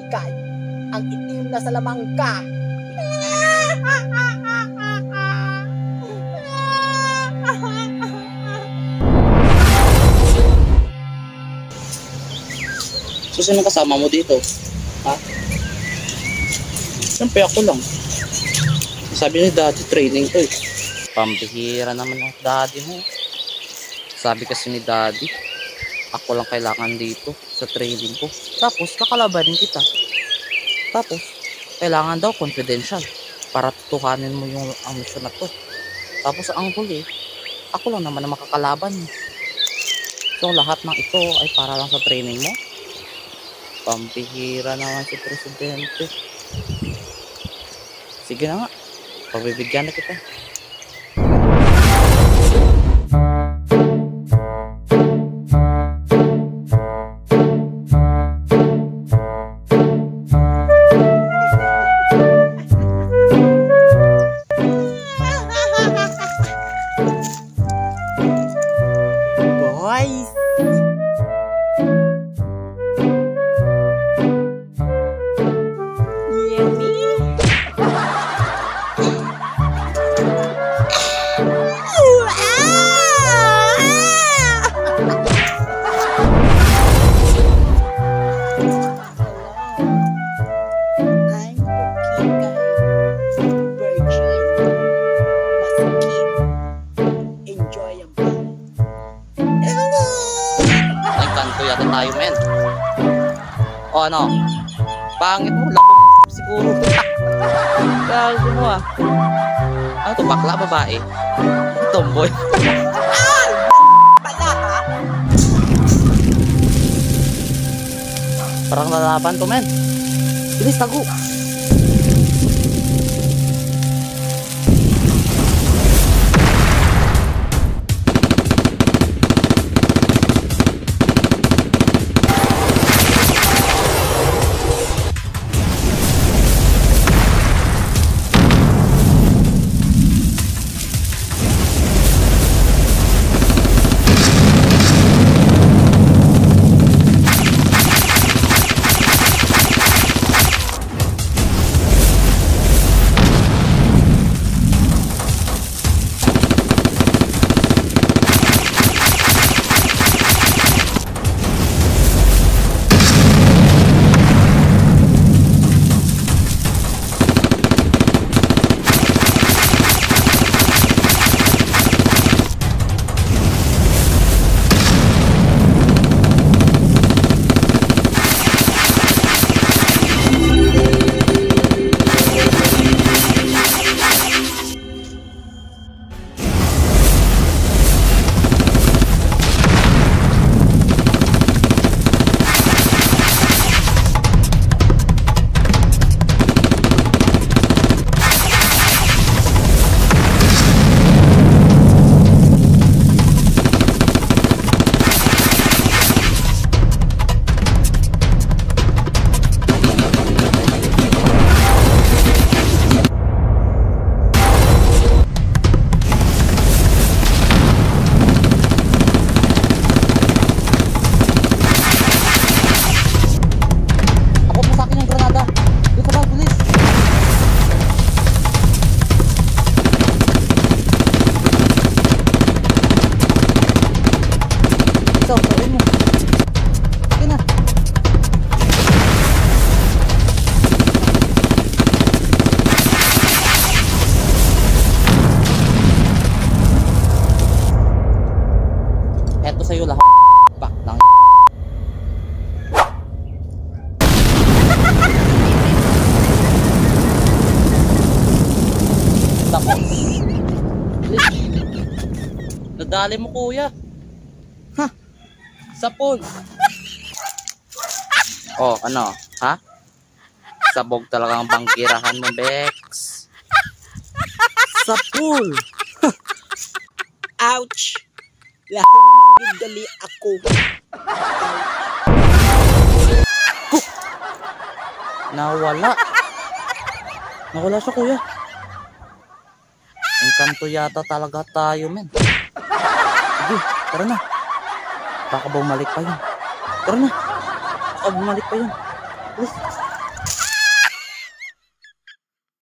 hukay, ang itim na salamangka. So, sino kasama mo dito? Ha? Siyempre ako lang. Sabi ni daddy, training to eh. Pambihira naman ang daddy mo. Sabi kasi ni daddy, ako lang kailangan dito sa training ko. Tapos kakalabanin kita. Tapos kailangan daw confidential para tutuhanin mo yung ang mission na to. Tapos ang huli, ako lang naman na makakalaban. So lahat ng ito ay para lang sa training mo. Pambihira naman si Presidente. Sige na nga, pagbibigyan na kita. Boys! Yata tayo men. O ano? Pangit mo, lako siguro. Gago mo ah. Ano to, bakla, babae? Tomboy. Pala ha? Parang lalaban to men. Bilis, tago. Eto sa'yo lahat. Back lang. Tapos. Nadali mo kuya. Ha? Sa pool. Oh, ano? Ha? Sabog talagang banggirahan mo, Bex. Sa pool. Ouch! Lahong manggidali ako. Nawala. Nawala siya kuya. Engkanto yata talaga tayo men. Sige, tara na. Baka bumalik pa yun. Tara na. Baka bumalik pa yun. Please.